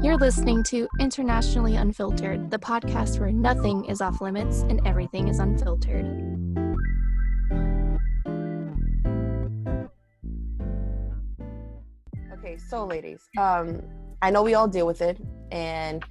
You're listening to Internationally Unfiltered, the podcast where nothing is off limits and everything is unfiltered. Okay, so ladies, I know we all deal with it, and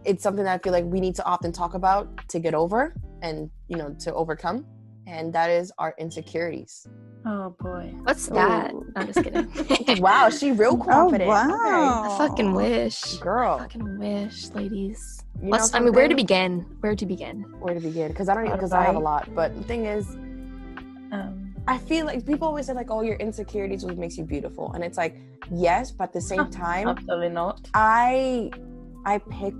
it's something that I feel like we need to often talk about to get over and, to overcome, and that is our insecurities. Oh boy. What's that? I'm just kidding. Wow, she real confident. Oh, wow. I fucking wish. Girl. I fucking wish, ladies. Where to begin? Where to begin? Because I have a lot. But the thing is, I feel like people always say like, oh, your insecurities is what makes you beautiful. And it's like, yes, but at the same time, absolutely not. I pick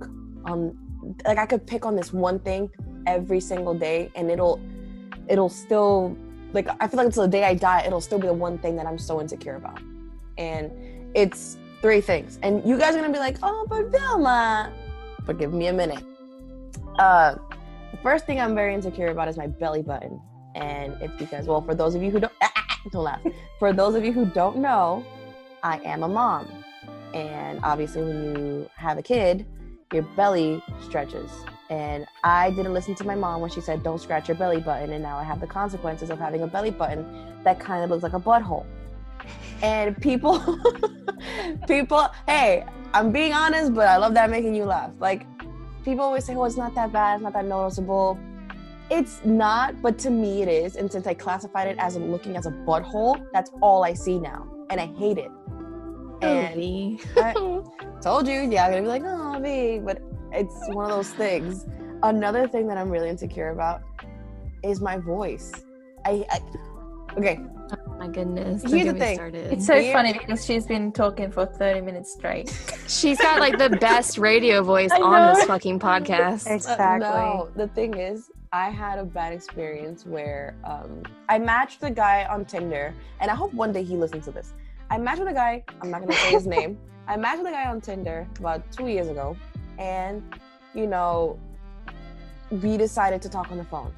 on, like, I could pick on this one thing every single day and it'll still, like, I feel like until the day I die, it'll still be the one thing that I'm so insecure about. And it's 3 things. And you guys are gonna be like, oh, but Vilma, but give me a minute. The first thing I'm very insecure about is my belly button. And it's because, well, for those of you who don't laugh. For those of you who don't know, I am a mom. And obviously when you have a kid, your belly stretches. And I didn't listen to my mom when she said, don't scratch your belly button. And now I have the consequences of having a belly button that kind of looks like a butthole. And people, hey, I'm being honest, but I love that making you laugh. Like, people always say, oh, it's not that bad, it's not that noticeable. It's not, but to me it is. And since I classified it as looking as a butthole, that's all I see now. And I hate it. And I told you, yeah, I'm gonna be like, oh, V, but it's one of those things. Another thing that I'm really insecure about is my voice. Okay. Oh my goodness. Here's the thing. It's so funny because she's been talking for 30 minutes straight. She's got like the best radio voice on this fucking podcast. Exactly. No, the thing is, I had a bad experience where I matched a guy on Tinder, and I hope one day he listens to this. I matched with a guy, I'm not gonna say his name. I matched with a guy on Tinder about 2 years ago, and we decided to talk on the phone.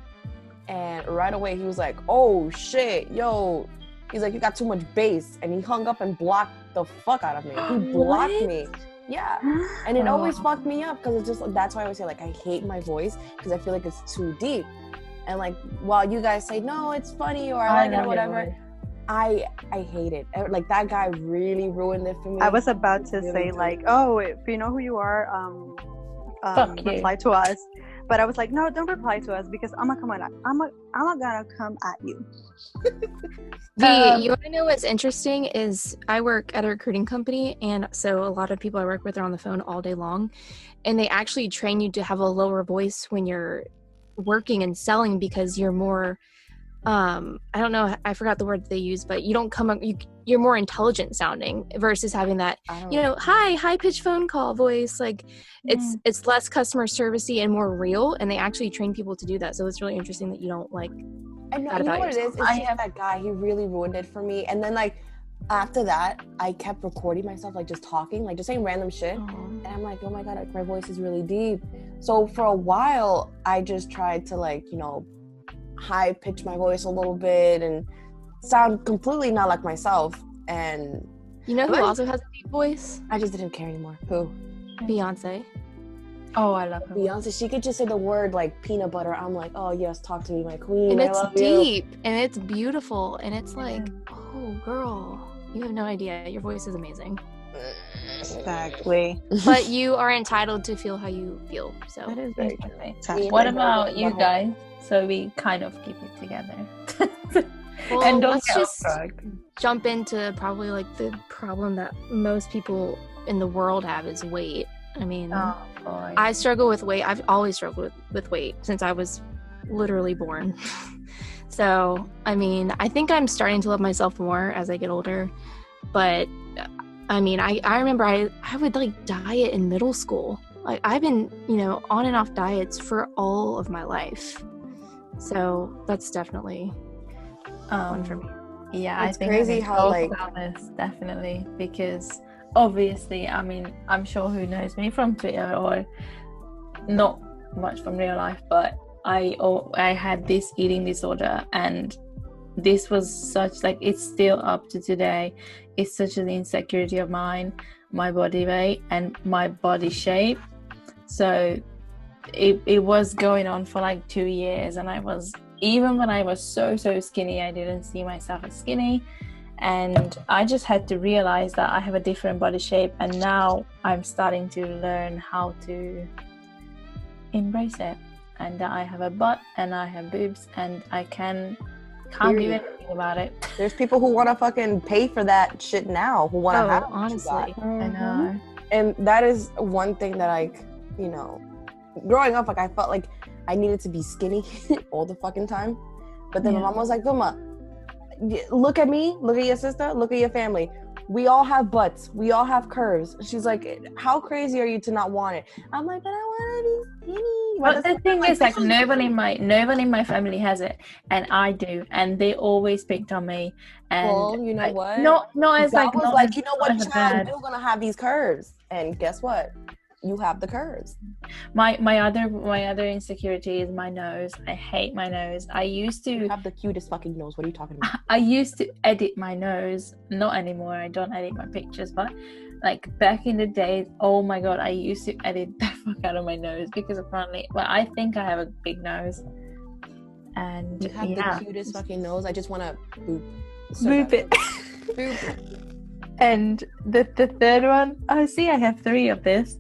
And right away he was like, oh shit, yo, he's like, you got too much bass, and he hung up and blocked the fuck out of me. He blocked me. Yeah. And it always fucked me up because it's just, that's why I always say, like, I hate my voice because I feel like it's too deep. And like, while you guys say, no, it's funny or I like it or whatever, I hate it. Like, that guy really ruined it for me. I was about to say, like, oh, if you know who you are, reply to us. But I was like, no, don't reply to us because I'm gonna come at you. You want to know what's interesting is I work at a recruiting company, and so a lot of people I work with are on the phone all day long, and they actually train you to have a lower voice when you're working and selling because you're more I don't know, I forgot the word they use, but you don't come up, you're more intelligent sounding versus having that, high pitched phone call voice. Like it's less customer servicey and more real, and they actually train people to do that. So it's really interesting that you don't like I know, that you know about what yourself. it is? It's just that guy, he really ruined it for me. And then like after that, I kept recording myself, like just talking, like just saying random shit. And I'm like, oh my God, like, my voice is really deep. So for a while, I just tried to like, high pitch my voice a little bit and sound completely not like myself. And you know who also has a deep voice? I just didn't care anymore. Who? Beyonce. Oh, I love her. Beyonce. She could just say the word like peanut butter. I'm like, oh yes, talk to me, my queen. And I it's love deep you. and it's beautiful and it's like, oh girl, you have no idea. Your voice is amazing. Exactly. But you are entitled to feel how you feel. So That is very true. Exactly. What about you guys? So we kind of keep it together. well, And don't let's get just off track. jump into probably like the problem that most people in the world have is weight. I mean, Oh, boy. I struggle with weight. I've always struggled with weight since I was literally born. So, I mean, I think I'm starting to love myself more as I get older. But, I mean, I remember I would like diet in middle school. Like, I've been, on and off diets for all of my life. So that's definitely one for me. Yeah, It's I think crazy we how, talk like- about this definitely because obviously, I mean, I'm sure who knows me from Twitter or not much from real life, but I had this eating disorder, and this was such, like, it's still up to today, it's such an insecurity of mine, my body weight and my body shape. So it was going on for like 2 years, and even when I was so skinny, I didn't see myself as skinny, and I just had to realize that I have a different body shape, and now I'm starting to learn how to embrace it, and that I have a butt and I have boobs and I can't do anything about it. There's people who want to fucking pay for that shit now, who want to have honestly. I know. And that is one thing that, like, you know, growing up, like, I felt like I needed to be skinny all the fucking time. But then my mom was like, Vilma, look at me, look at your sister, look at your family. We all have butts. We all have curves. She's like, how crazy are you to not want it? I'm like, but I want to be skinny. But the thing is, like, nobody in my family has it, and I do, and they always picked on me. And well, you know what? No, as God like, was not like, as, you know what, not child, you're gonna have these curves, and guess what? You have the curves. My other insecurity is my nose. I hate my nose. You have the cutest fucking nose. What are you talking about? I used to edit my nose. Not anymore. I don't edit my pictures, but like back in the day, oh my god, I used to edit the fuck out of my nose because apparently, well, I think I have a big nose. And you have the cutest fucking nose. I just want to boop. Boop it. Boop it. And the third one, I have 3 of this.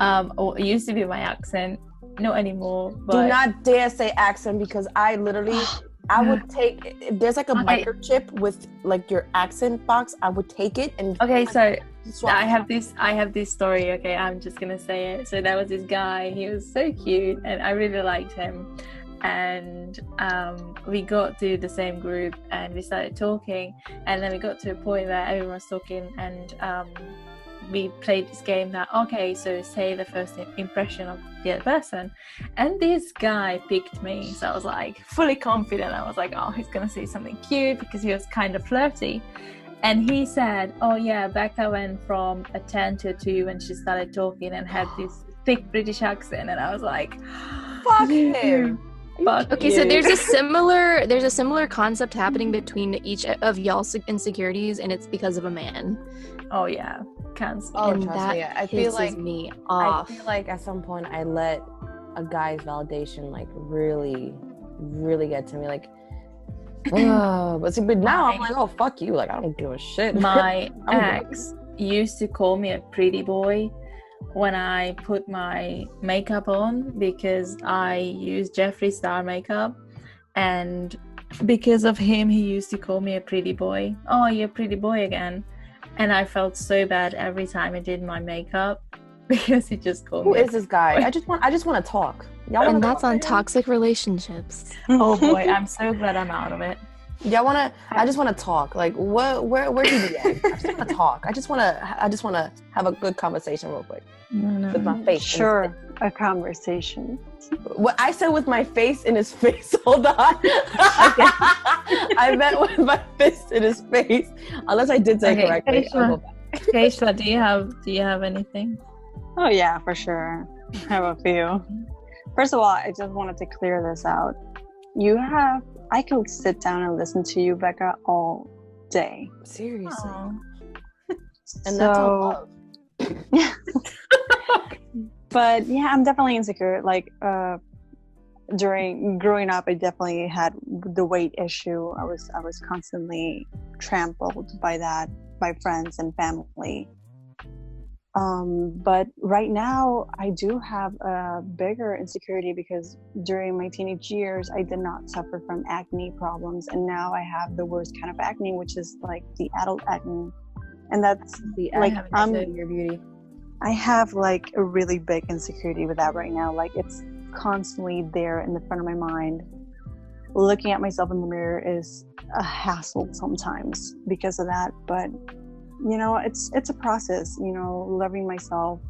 It used to be my accent, not anymore. But... Do not dare say accent, because I literally, I would take, if there's like a microchip with like your accent box, I would take it and. Okay, so I have this story. Okay, I'm just gonna say it. So there was this guy. He was so cute, and I really liked him. And we got to the same group and we started talking, and then we got to a point where everyone was talking, and we played this game that, okay, so say the first impression of the other person, and this guy picked me. So I was like fully confident. I was like, oh, he's gonna say something cute, because he was kind of flirty. And he said, oh yeah, Beka went from a 10 to a 2 when she started talking and had this thick British accent. And I was like, fuck him. Okay, so there's a similar concept happening between each of y'all's insecurities, and it's because of a man. Oh yeah, cancel. Oh, and trust that me. I feel like me off. I feel like at some point I let a guy's validation like really, really get to me. Like, but now I'm like, oh fuck you. Like, I don't give a shit. My ex used to call me a pretty boy when I put my makeup on, because I use Jeffree Star makeup, and because of him he used to call me a pretty boy. Oh, you're a pretty boy again. And I felt so bad every time I did my makeup, because he just called me. Who is this guy? I just want to talk. And that's on toxic relationships. Oh boy, I'm so glad I'm out of it. I just want to talk. Like, where do you be at? I just want to talk. I just want to have a good conversation real quick. No. With my face. Sure, a conversation. What I said with my face in his face. Hold on. I meant with my fist in his face. Unless I did say correctly. Keishla, do you have anything? Oh yeah, for sure. I have a few. First of all, I just wanted to clear this out. I could sit down and listen to you, Beka, all day. Seriously. Aww. And that's all love. But yeah, I'm definitely insecure. Like, during growing up, I definitely had the weight issue. I was constantly trampled by that, by friends and family. But right now I do have a bigger insecurity, because during my teenage years I did not suffer from acne problems, and now I have the worst kind of acne, which is like the adult acne. And that's like, your beauty. I have like a really big insecurity with that right now. Like, it's constantly there in the front of my mind. Looking at myself in the mirror is a hassle sometimes because of that, but you know, it's a process, you know, loving myself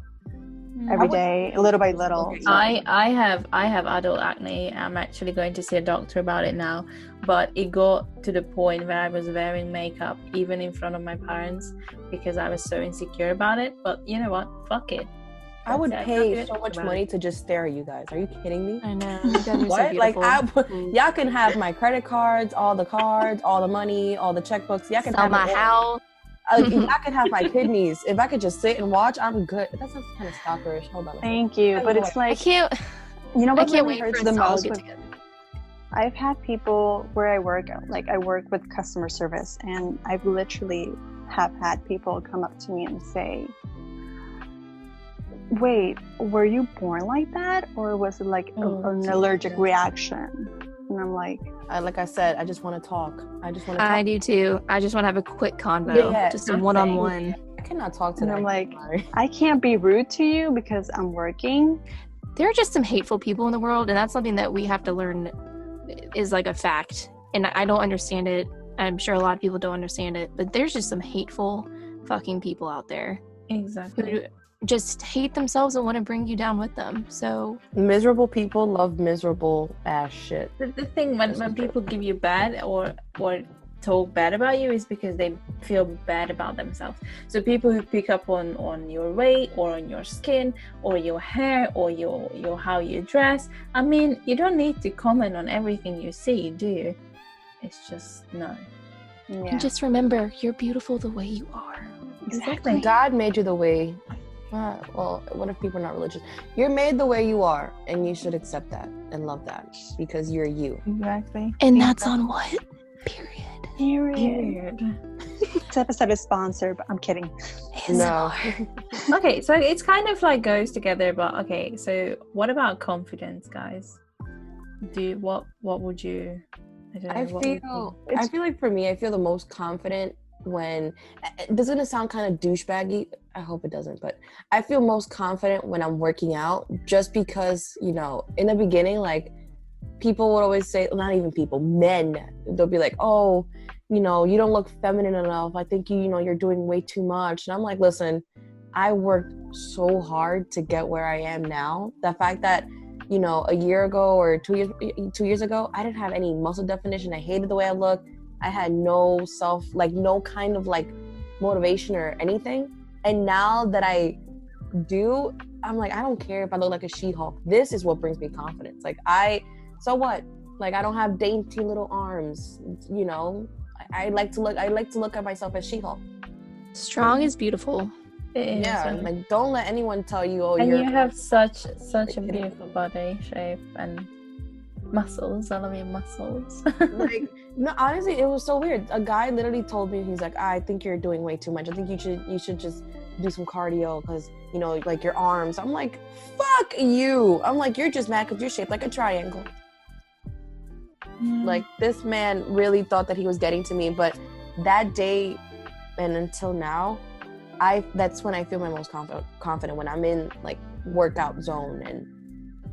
every day, little by little. I have adult acne. I'm actually going to see a doctor about it now, but it got to the point where I was wearing makeup even in front of my parents, because I was so insecure about it. But you know what, fuck it, I would That's it. pay Can't do so anything much about money it. to just stare at you guys. Are you kidding me? I know. You guys are What? so Like beautiful. y'all can have my credit cards, all the money, all the checkbooks. Y'all can Sell have my it all. house. Y'all can have my kidneys. If I could just sit and watch, I'm good. That sounds kind of stalkerish. Hold on. Thank you. But it's I like, can't. you know I what can't really wait for hurts us the to all most get with together. I've had people where I work, like I work with customer service, and I've literally have had people come up to me and say, wait, were you born like that? Or was it like an allergic reaction? And I'm like, like I said, I just want to talk. I do too. I just want to have a quick convo. Yeah, just a one-on-one. I cannot talk to and them. I'm like, I can't be rude to you because I'm working. There are just some hateful people in the world, and that's something that we have to learn is like a fact. And I don't understand it. I'm sure a lot of people don't understand it, but there's just some hateful fucking people out there Exactly. who just hate themselves and want to bring you down with them. So miserable people love miserable ass shit. The thing when people give you bad or talk bad about you is because they feel bad about themselves. So people who pick up on your weight or on your skin or your hair or your how you dress, I mean, you don't need to comment on everything you see, do you? It's just no. Yeah. and just remember, you're beautiful the way you are. Exactly. God made you the way. Well, what if people are not religious? You're made the way you are, and you should accept that and love that because you're you. Exactly. And that's on what? Period. This episode is sponsored, but I'm kidding. No. Okay, so it's kind of like goes together, but okay, so what about confidence, guys? What would you I don't know, I feel like for me, I feel the most confident when this is gonna sound kind of douchebaggy. I hope it doesn't, but I feel most confident when I'm working out, just because, you know, in the beginning, like, people would always say, not even people, men, they'll be like, oh, you know, you don't look feminine enough. I think you know, you're doing way too much. And I'm like, listen, I worked so hard to get where I am now. The fact that, you know, a year ago or 2 years ago, I didn't have any muscle definition. I hated the way I looked. I had no no kind of like motivation or anything. And now that I do, I'm like, I don't care if I look like a She-Hulk. This is what brings me confidence. Like, so what? Like, I don't have dainty little arms, you know. I like to look at myself as She-Hulk. Strong is beautiful. It is. Yeah, like, don't let anyone tell you, oh, and you have such a beautiful body shape and muscles. I love your muscles. Like, no, honestly, it was so weird. A guy literally told me, he's like, I think you're doing way too much. I think you should just do some cardio because, you know, like your arms. I'm like, fuck you. I'm like, you're just mad because you're shaped like a triangle. Like, this man really thought that he was getting to me, but that day and until now, that's when I feel my most confident when I'm in like workout zone, and,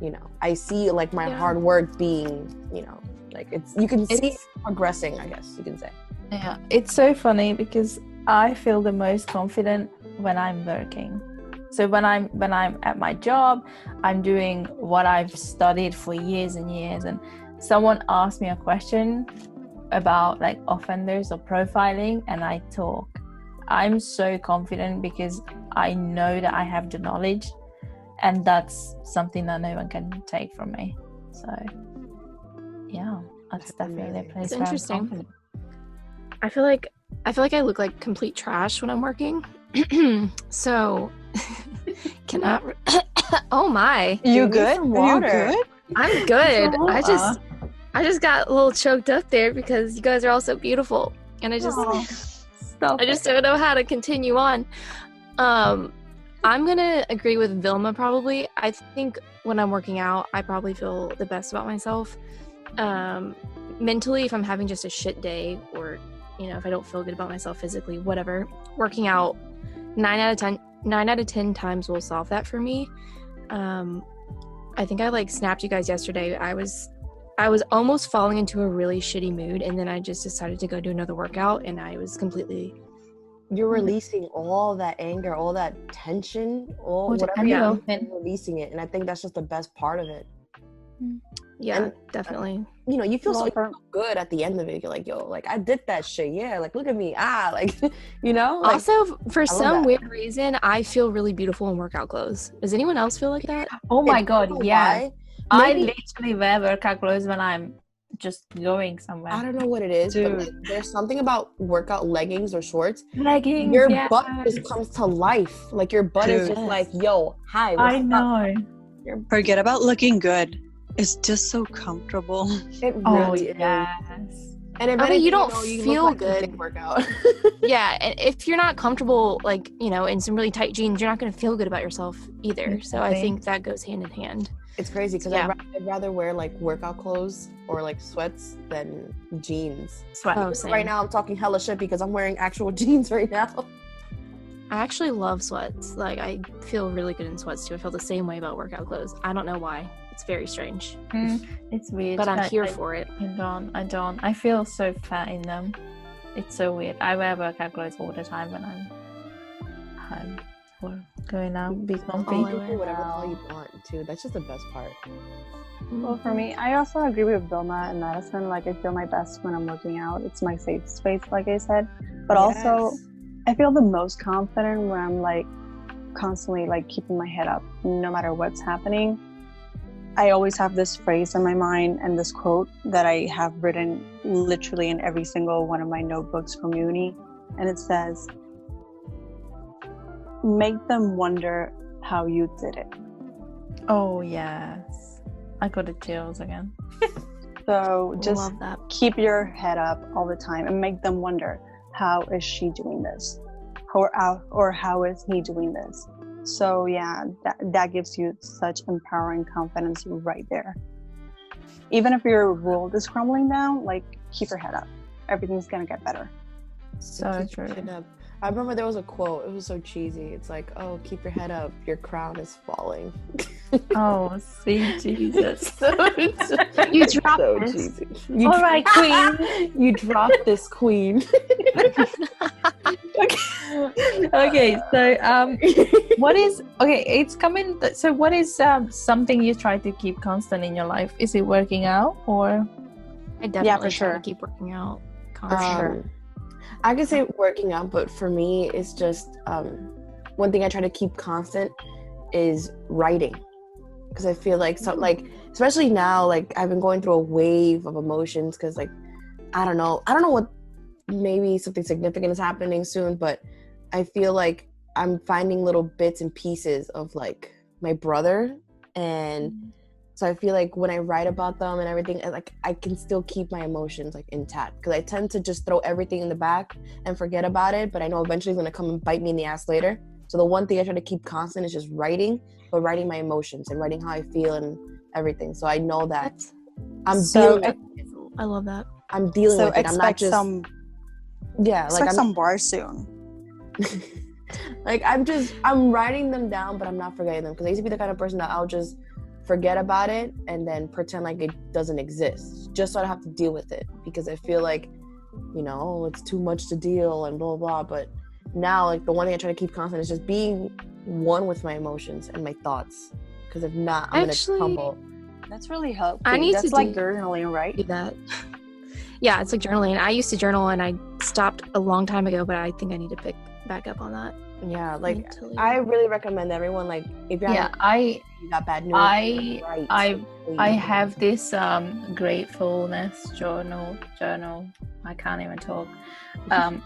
you know, I see like my hard work being, you know, like you can see it progressing, I guess you can say. Yeah, it's so funny because I feel the most confident when I'm working. So when I'm at my job, I'm doing what I've studied for years and years, and someone asks me a question about like offenders or profiling, and I talk. I'm so confident because I know that I have the knowledge, and that's something that no one can take from me. So yeah, that's definitely a place It's where I'm interesting. confident. I feel like I look like complete trash when I'm working. So cannot. Oh my! You Need good? some water. Are you good? I'm good. Aw. I just got a little choked up there because you guys are all so beautiful, and I just don't know how to continue on. I'm gonna agree with Vilma probably. I think when I'm working out, I probably feel the best about myself. Mentally, if I'm having just a shit day, or, you know, if I don't feel good about myself physically, whatever, working out 9 out of 10 times will solve that for me. I think I like snapped you guys yesterday. I was almost falling into a really shitty mood, and then I just decided to go do another workout, and I was completely... You're releasing all that anger, all that tension, whatever yeah. you're releasing it. And I think that's just the best part of it. Yeah, And, definitely. You feel Well, so for- good at the end of it. You're like, yo, like I did that shit. Yeah, like look at me. Like, like, Also, for I love some that. weird reason, I feel really beautiful in workout clothes. Does anyone else feel like that? Oh my I god, don't know yes. why. I Maybe- literally wear workout clothes when I'm just going somewhere. I don't know what it is, but Dude. like, there's something about workout leggings or shorts. Leggings, Your yes. butt just comes to life. Like your butt is Dude. just like, yo, hi. What's I up? know. Forget about looking good. It's just so comfortable. It Oh really is. yes. And if I mean, you anything, don't you feel look like good. you did workout. Yeah, and if you're not comfortable, like, in some really tight jeans, you're not going to feel good about yourself either. So I Exactly. think that goes hand in hand. It's crazy because Yeah. I'd rather wear like workout clothes or like sweats than jeans. Sweat. Oh, same. Right now I'm talking hella shit because I'm wearing actual jeans right now. I actually love sweats. Like, I feel really good in sweats too. I feel the same way about workout clothes. I don't know why. It's very strange. It's weird. But I'm here I for it. I don't. I feel so fat in them. It's so weird. I wear workout clothes all the time when I'm home or going out, be You comfy. All I can wear. do whatever the hell you want too. That's just the best part. Well, for me, I also agree with Vilma and Madison. Like, I feel my best when I'm working out. It's my safe space, like I said. But also, Yes. I feel the most confident when I'm like constantly like keeping my head up, no matter what's happening. I always have this phrase in my mind and this quote that I have written literally in every single one of my notebooks from uni. And it says, make them wonder how you did it. Oh yes. I got the chills again. So just Love that. keep your head up all the time and make them wonder, how is she doing this? Or how is he doing this? So yeah, that gives you such empowering confidence right there. Even if your world is crumbling down, like, keep your head up. Everything's gonna get better. So Keep your true. head up. I remember there was a quote. It was so cheesy. It's like, "Oh, keep your head up. Your crown is falling." Oh, sweet Jesus. You dropped so this. cheesy. All right, queen. You dropped this, queen. Okay, so what is it's coming. So what is something you try to keep constant in your life? Is it working out or? I definitely try sure. to keep working out For constantly. sure. I could say working out, but for me, it's just one thing I try to keep constant is writing, because I feel like especially now, like I've been going through a wave of emotions because like I don't know what, maybe something significant is happening soon, but I feel like I'm finding little bits and pieces of like my brother, and so I feel like when I write about them and everything, like I can still keep my emotions like intact, because I tend to just throw everything in the back and forget about it, but I know eventually it's gonna come and bite me in the ass later. So the one thing I try to keep constant is just writing, but writing my emotions and writing how I feel and everything. So I know that I'm So dealing. I love that. I'm dealing So with it. I'm not expect just some like some bars soon. like I'm writing them down, but I'm not forgetting them, because I used to be the kind of person that I'll just forget about it and then pretend like it doesn't exist, just so I don't have to deal with it, because I feel like, it's too much to deal and blah blah blah. But now, like, the one thing I try to keep constant is just being one with my emotions and my thoughts, because if not, I'm Actually, gonna crumble. That's really helpful. I need That's to like do- journaling, right? Do that. Yeah, it's like journaling. I used to journal and I stopped a long time ago, but I think I need to pick back up on that. Yeah, like mentally. I really recommend everyone, like, if you're Yeah, you got bad news, I write. have this gratefulness journal. I can't even talk.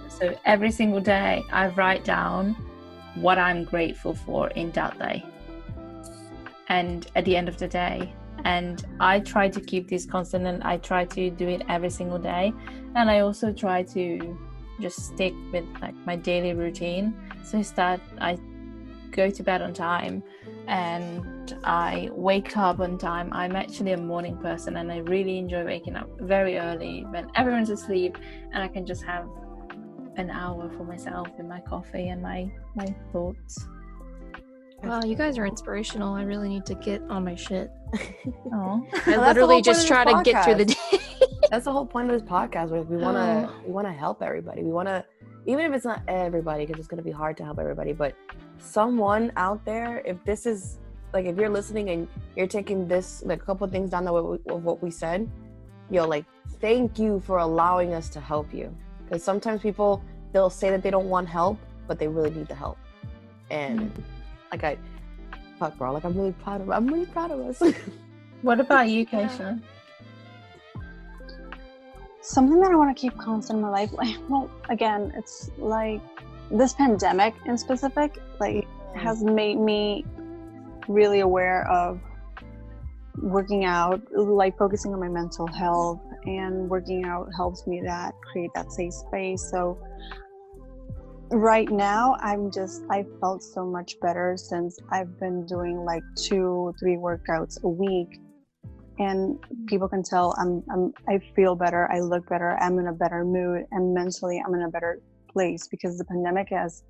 So every single day I write down what I'm grateful for in that day, and at the end of the day, and I try to keep this constant, and I try to do it every single day, and I also try to just stick with like my daily routine. So I go to bed on time and I wake up on time. I'm actually a morning person, and I really enjoy waking up very early when everyone's asleep, and I can just have an hour for myself with my coffee and my thoughts. Wow, you guys are inspirational. I really need to get on my shit. Oh, I that's the literally whole just try point to of this get through the podcast. day. That's the whole point of this podcast. Like, we want to help everybody. We want to, even if it's not everybody, because it's going to be hard to help everybody, but someone out there, if this is like if you're listening and you're taking this, like a couple of things down the way of what we said, yo, like thank you for allowing us to help you. Because sometimes people, they'll say that they don't want help, but they really need the help. And like fuck bro, like I'm really proud of us. What about you, Keishla? Something that I want to keep constant in my life, like, well, again, it's like this pandemic in specific, like, has made me really aware of working out, like focusing on my mental health, and working out helps me create that safe space. So right now I felt so much better since I've been doing like 2-3 workouts a week, and people can tell I feel better, I look better, I'm in a better mood, and mentally I'm in a better place, because the pandemic has,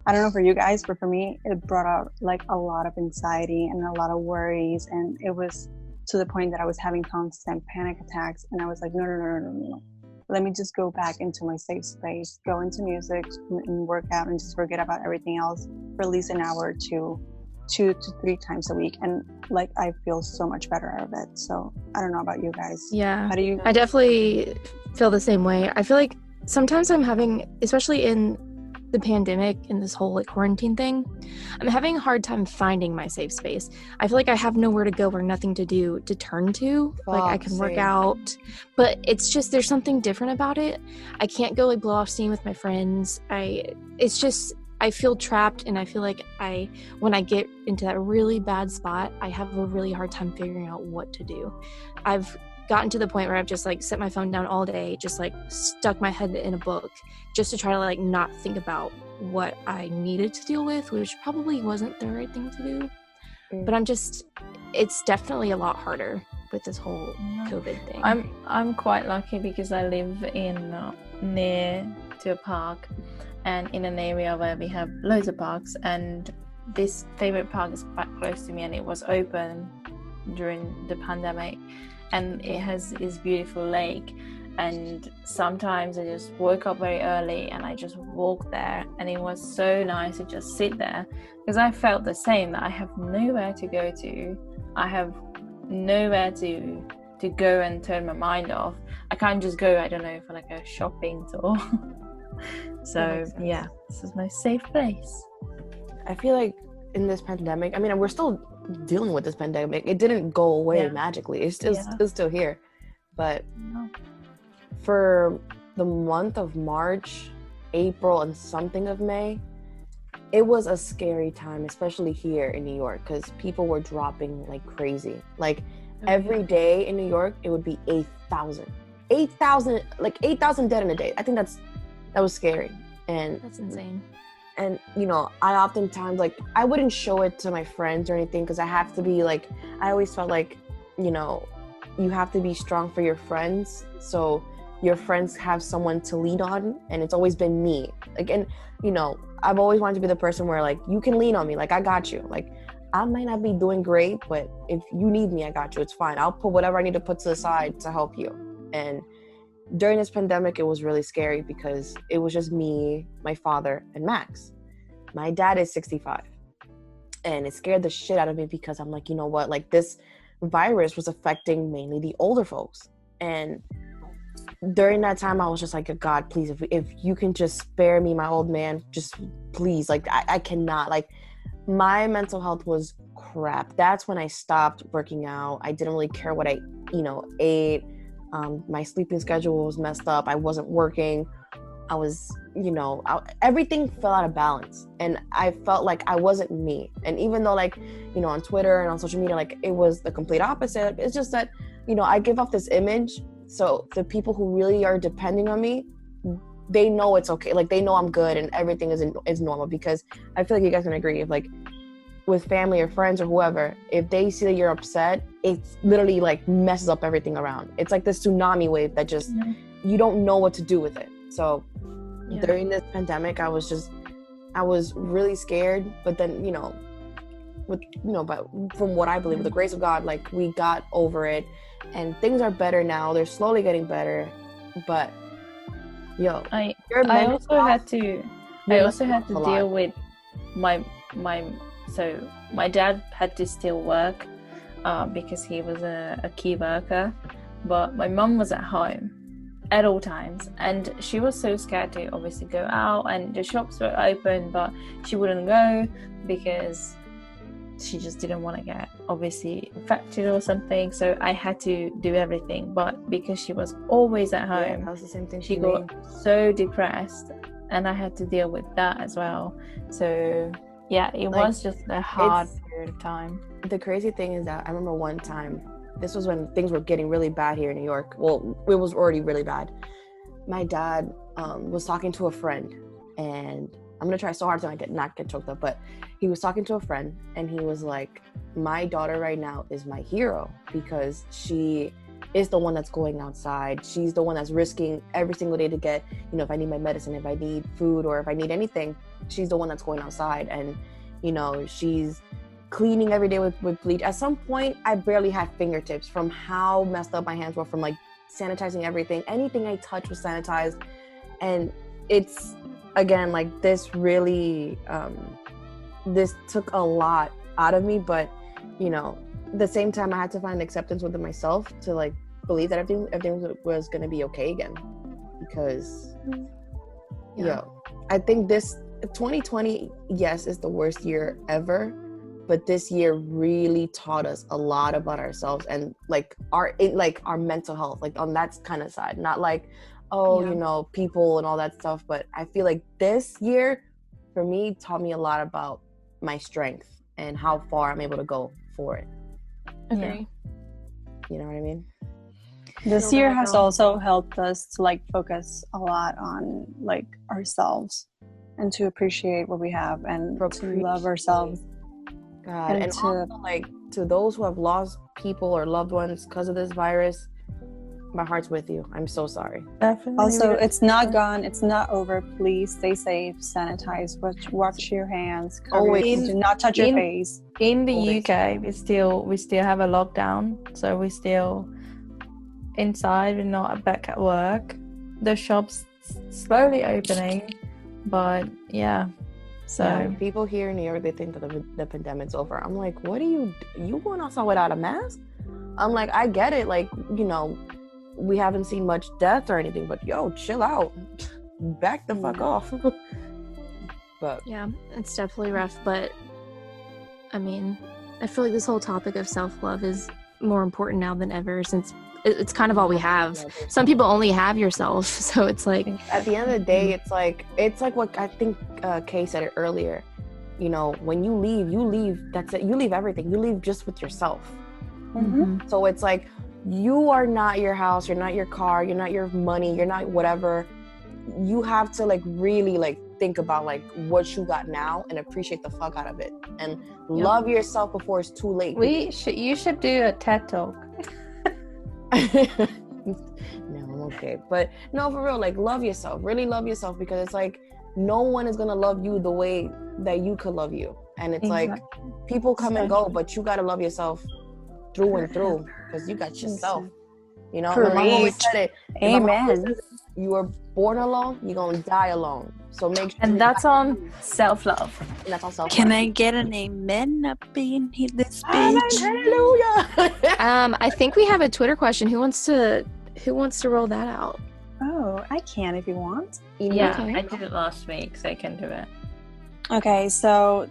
I don't know for you guys, but for me, it brought out like a lot of anxiety and a lot of worries, and it was to the point that I was having constant panic attacks, and I was like, no. Let me just go back into my safe space, go into music and work out and just forget about everything else for at least an hour or 2 to 3 times a week. And like, I feel so much better out of it. So I don't know about you guys. Yeah. How do you? I definitely feel the same way. I feel like sometimes I'm having, especially in the pandemic and this whole like quarantine thing, I'm having a hard time finding my safe space. I feel like I have nowhere to go or nothing to do to turn to. Like I can work out, but it's just, there's something different about it. I can't go like blow off steam with my friends. I feel trapped, and I feel like when I get into that really bad spot, I have a really hard time figuring out what to do. I've gotten to the point where I've just like set my phone down all day, just like stuck my head in a book just to try to like not think about what I needed to deal with, which probably wasn't the right thing to do. But it's definitely a lot harder with this whole COVID thing. I'm quite lucky because I live in near to a park, and in an area where we have loads of parks, and this favorite park is quite close to me, and it was open during the pandemic, and it has this beautiful lake. And sometimes I just woke up very early and I just walked there, and it was so nice to just sit there, because I felt the same, that I have nowhere to go to, I have nowhere to go and turn my mind off. I can't just go, I don't know, for like a shopping tour. So yeah, this is my safe place. I feel like in this pandemic, I mean, we're still dealing with this pandemic. It didn't go away magically. It's still here. But for the month of March, April, and something of May, it was a scary time, especially here in New York, because people were dropping like crazy. Like every day in New York, it would be 8,000, like 8,000 dead in a day. I think that was scary. And that's insane. And, you know, I oftentimes, like, I wouldn't show it to my friends or anything, because I have to be, like, I always felt like, you know, you have to be strong for your friends, so your friends have someone to lean on, and it's always been me. Like, and, you know, I've always wanted to be the person where, like, you can lean on me, like, I got you. Like, I might not be doing great, but if you need me, I got you. It's fine. I'll put whatever I need to put to the side to help you. And during this pandemic, it was really scary because it was just me, my father, and Max. My dad is 65, and it scared the shit out of me, because I'm like, you know what, like, this virus was affecting mainly the older folks. And during that time, I was just like, God, please, if you can just spare me, my old man, just please. Like, I cannot, like, my mental health was crap. That's when I stopped working out. I didn't really care what I, ate. My sleeping schedule was messed up. I wasn't working. I was, everything fell out of balance, and I felt like I wasn't me. And even though, like, on Twitter and on social media, like, it was the complete opposite. It's just that, I give off this image. So the people who really are depending on me, they know it's okay. Like, they know I'm good and everything is normal, because I feel like you guys can agree, if, like, with family or friends or whoever, if they see that you're upset, it's literally like messes up everything around. It's like this tsunami wave that just, you don't know what to do with it. So during this pandemic, I was really scared, but then, but from what I believe, with the grace of God, like, we got over it and things are better now. They're slowly getting better, but I also had to deal with my So my dad had to still work because he was a key worker, but my mum was at home at all times, and she was so scared to obviously go out, and the shops were open, but she wouldn't go because she just didn't want to get obviously infected or something. So I had to do everything, but because she was always at home, that was the same thing. she got so depressed, and I had to deal with that as well. So yeah, it was just a hard period of time. The crazy thing is that I remember one time, this was when things were getting really bad here in New York. Well, it was already really bad. My dad was talking to a friend, and I'm gonna try so hard to not get choked up, but he was talking to a friend, and he was like, my daughter right now is my hero because she is the one that's going outside. She's the one that's risking every single day to get, you know, if I need my medicine, if I need food, or if I need anything, she's the one that's going outside. And, you know, she's cleaning every day with bleach. At some point, I barely had fingertips from how messed up my hands were from like sanitizing everything. Anything I touched was sanitized. And it's, again, like this really, this took a lot out of me, but, you know, at the same time, I had to find acceptance within myself to like believe that everything was going to be okay again. Because, I think this 2020, yes, is the worst year ever, but this year really taught us a lot about ourselves and like our mental health, like on that kind of side, not like, you know, people and all that stuff. But I feel like this year for me taught me a lot about my strength and how far I'm able to go for it. Okay. You know what I mean? This year has also helped us to like focus a lot on like ourselves and to appreciate what we have and to love ourselves. God, and also like to those who have lost people or loved ones because of this virus, my heart's with you. I'm so sorry. Definitely. Also, it's not gone. It's not over. Please stay safe. Sanitize. Wash your hands. Do not touch your face. In the UK, we still have a lockdown, so we're still inside. We're not back at work. The shops slowly opening, but yeah. So people here in New York, they think that the pandemic's over. I'm like, what are you going outside without a mask? I'm like, I get it. Like, you know, we haven't seen much death or anything, but yo, chill out. Back the fuck off. But yeah, it's definitely rough. But I mean, I feel like this whole topic of self-love is more important now than ever, since it's kind of all we have. Some people only have yourself, so it's like at the end of the day, it's like what I think Kay said it earlier. You know, when you leave. That's it. You leave everything. You leave just with yourself. Mm-hmm. So it's like you are not your house. You're not your car. You're not your money. You're not whatever. You have to like really like think about like what you got now and appreciate the fuck out of it and love yourself before it's too late. You should do a TED Talk. No, I'm okay. But no, for real, like love yourself. Really love yourself, because it's like no one is gonna love you the way that you could love you. And it's like people come and go, but you gotta love yourself through and through, because you got yourself. You know, my mom always said it. Amen. You were born alone, you're gonna die alone. So make sure. And that's on self-love. And that's on self-love. Can I get an amen up in this bitch? Hallelujah. I think we have a Twitter question. Who wants to roll that out? Oh, I can if you want. Yeah, Okay. I did it last week, so I can do it. Okay, so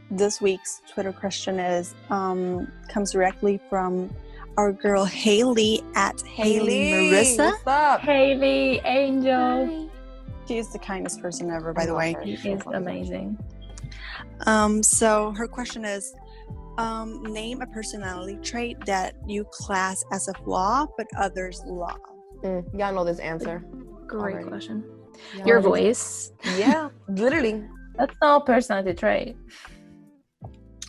this week's Twitter question is comes directly from our girl Haley at Haley Marissa. What's up? Haley, Angel. Hi. She is the kindest person ever, by the way. She is amazing. So her question is, name a personality trait that you class as a flaw, but others love. Y'all know this answer. Great Already. question. Y'all Your know this- voice. Yeah, literally. That's not a personality trait.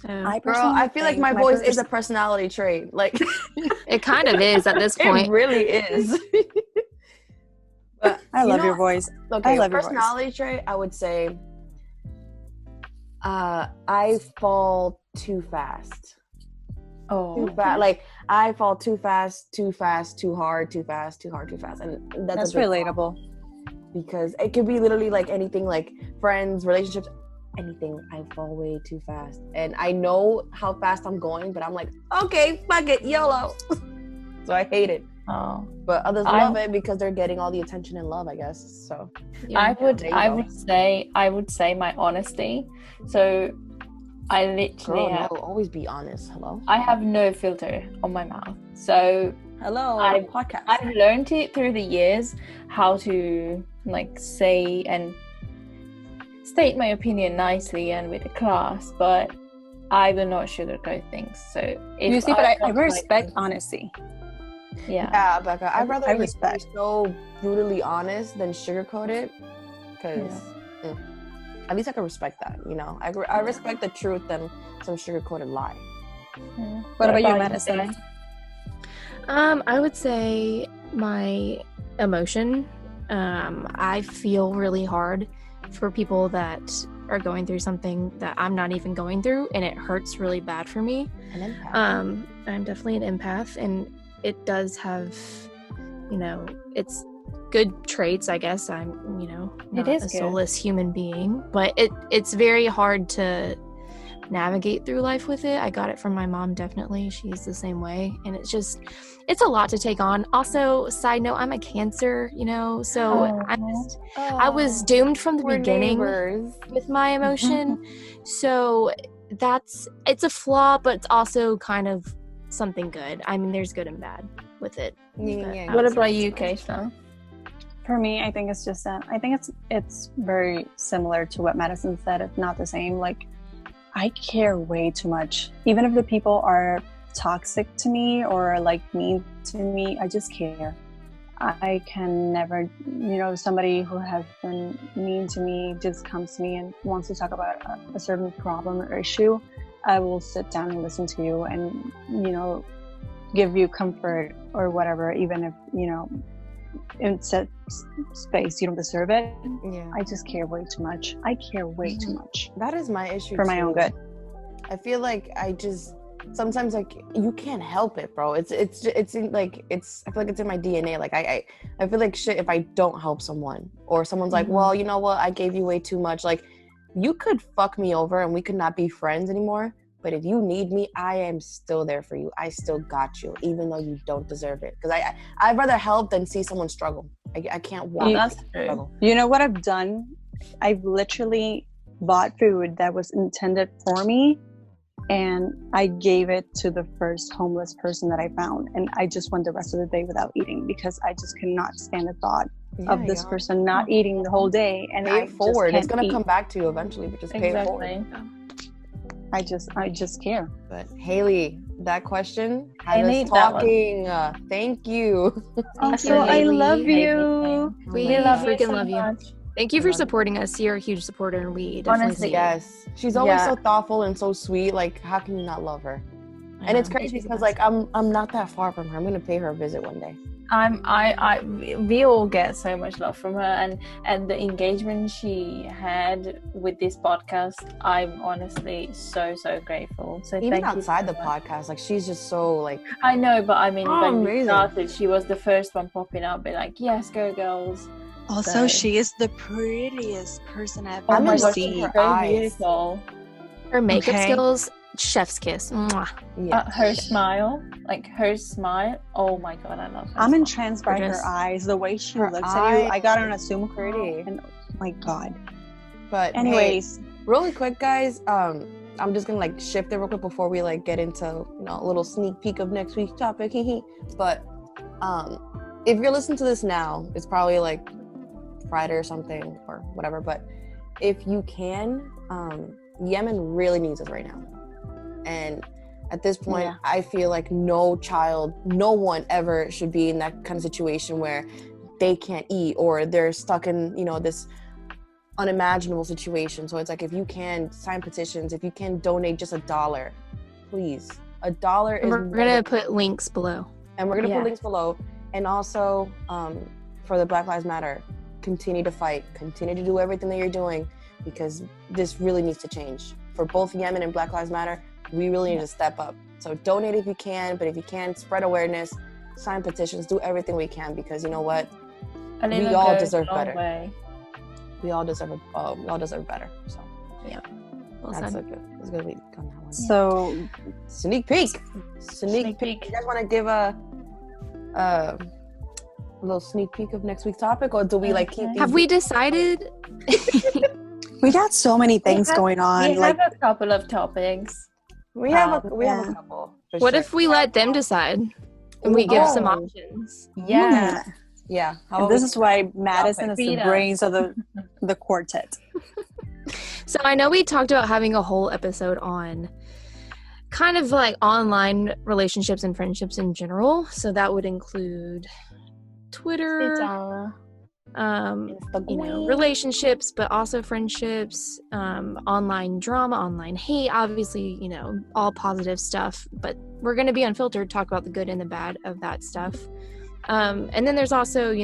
I Girl, personally I feel like think my voice is a personality trait. Like It kind of is at this it point. really is. But I you love know, your voice. Okay, I love your voice. personality trait, I would say I fall too fast. Oh, Too fast. Like I fall too fast, too hard, too fast. And That's relatable. because it could be literally like anything, like friends, relationships, anything, I fall way too fast. And I know how fast I'm going, but I'm like, okay, fuck it, YOLO. So I hate it. Oh, But others love it because they're getting all the attention and love, I guess. So I would say my honesty. So I literally Girl, no, always be honest. Hello. I have no filter on my mouth. So Hello. Podcast. I've learned it through the years how to like say and state my opinion nicely and with a class, but I will not sugarcoat things. So if You see, but I respect honesty. Yeah, Beka. I'd rather be respect. so brutally honest than sugarcoat it, because at least I can respect that. You know, I respect the truth than some sugarcoated lie. What about you, Madison? I would say my emotion. I feel really hard for people that are going through something that I'm not even going through, and it hurts really bad for me. An empath. I'm definitely an empath, and it does have, it's good traits, I guess. I'm, not is a good. soulless human being, but it's very hard to navigate through life with it. I got it from my mom, definitely. She's the same way, and it's a lot to take on. Also, side note, I'm a Cancer, so I was doomed from the beginning with my emotion. So it's a flaw, but it's also kind of something good. I mean, there's good and bad with it. What about you, Keishla? For me, I think it's just that I think it's very similar to what Madison said. It's not the same. Like, I care way too much. Even if the people are toxic to me or like mean to me, I just care. I can never, somebody who has been mean to me just comes to me and wants to talk about a certain problem or issue. I will sit down and listen to you and, give you comfort or whatever, even if, in set space you don't deserve it. Yeah. I just care way too much. I care way too much. That is my issue for my own good. I feel like sometimes like you can't help it, bro. I feel like it's in my DNA. Like I feel like shit if I don't help someone, or someone's like, well, you know what, I gave you way too much. Like, you could fuck me over and we could not be friends anymore, but if you need me, I am still there for you. I still got you, even though you don't deserve it. Because I'd rather help than see someone struggle. I can't watch struggle. You know what I've done? I've literally bought food that was intended for me, and I gave it to the first homeless person that I found, and I just went the rest of the day without eating because I just could not stand the thought of this person not eating the whole day. And pay it forward. It's gonna come back to you eventually, but just pay it forward. I just care. But Haley, that question had Haley, us talking. Thank you. Also, I love you. We freaking love you. Thank you for supporting us. You're a huge supporter, and we definitely Honestly, see yes. She's always so thoughtful and so sweet. Like, how can you not love her? And it's crazy because like I'm not that far from her. I'm gonna pay her a visit one day. We all get so much love from her, and the engagement she had with this podcast, I'm honestly so grateful. So even thank outside you the podcast, like she's just so like. I know, but I mean, when amazing. we started, she was the first one popping up, be like, "Yes, go girls." Also, she is the prettiest person I've Oh my ever gosh, seen. her So eyes. beautiful. her makeup Okay. skills, chef's kiss. Mwah. Yeah. Her smile, oh my god, I love her. I'm smile. entranced by Gorgeous. her eyes, the way she Her looks at you. eyes I got on a Zoom call, pretty. and oh my god. But Anyways, hey, really quick, guys. I'm just gonna like shift it real quick before we like get into a little sneak peek of next week's topic. But if you're listening to this now, it's probably like Friday or something or whatever. But if you can, Yemen really needs us right now. And at this point, I feel like no one ever should be in that kind of situation where they can't eat or they're stuck in, this unimaginable situation. So it's like, if you can sign petitions, if you can donate just $1, please. $1 is. We're gonna put links below. And we're gonna put links below. And also, for the Black Lives Matter, continue to fight, continue to do everything that you're doing, because this really needs to change. For both Yemen and Black Lives Matter, we really need to step up. So donate if you can, but if you can, spread awareness, sign petitions, do everything we can, because you know what? We all deserve better. We all deserve better. So Well That's said. it's gonna be on that one. So Sneak peek. Sneak peek. You guys want to give a little sneak peek of next week's topic, or do we like keep? Have we decided? we got so many things going on. We Like have a couple of topics. We have a yeah. couple. for What sure. if we let them decide and we give some options? Yeah. Yeah. How and about this we- is why Madison is the Freedom. brains of the quartet. So I know we talked about having a whole episode on kind of like online relationships and friendships in general. So that would include Twitter, relationships, but also friendships, online drama, online hate, obviously, all positive stuff, but we're going to be unfiltered, talk about the good and the bad of that stuff. And then there's also,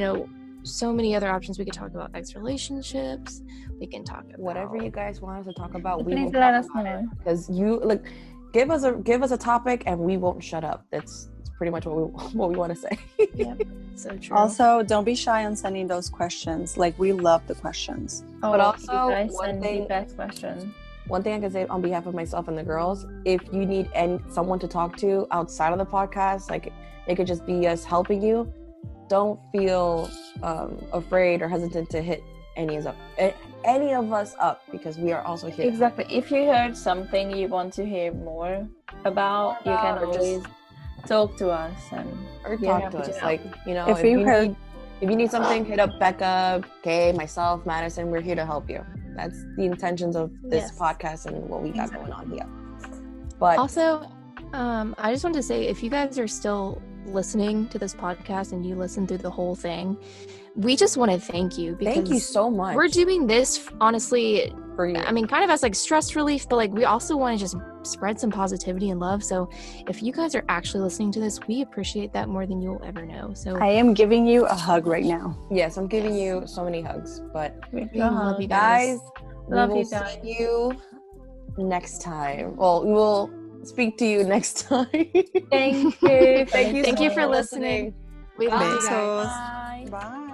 so many other options. We could talk about ex-relationships. We can talk about whatever you guys want us to talk about. We Please will let talk us about it. know. Because you give us a topic and we won't shut up. That's pretty much what we want to say. Yep, so true. Also, don't be shy on sending those questions. Like, we love the questions. But also, you guys one send thing- the best question. One thing I can say on behalf of myself and the girls, if you need someone to talk to outside of the podcast, like it could just be us helping you, don't feel afraid or hesitant to hit any of us up, because we are also here. Exactly. If you heard something you want to hear more about, you can or just- always talk to us Or we're talk happy to to us. help. Like, If you heard- if you need something, hit up Beka, Kay, myself, Madison. We're here to help you. That's the intentions of this Yes. podcast and what we got going on here. But Also, I just wanted to say, if you guys are still listening to this podcast and you listen through the whole thing, we just want to thank you, because thank you so much. we're doing this honestly, for you. I mean, kind of as like stress relief, but like we also want to just spread some positivity and love. So if you guys are actually listening to this, we appreciate that more than you'll ever know. So I am giving you a hug right now. Yes, I'm giving you so many hugs. But we love you guys. guys, Love we will you guys. see you next time. Well, we will speak to you next time. Thank you. Thank you Thank so you for much listening. We love you guys. Besos. Bye. Bye.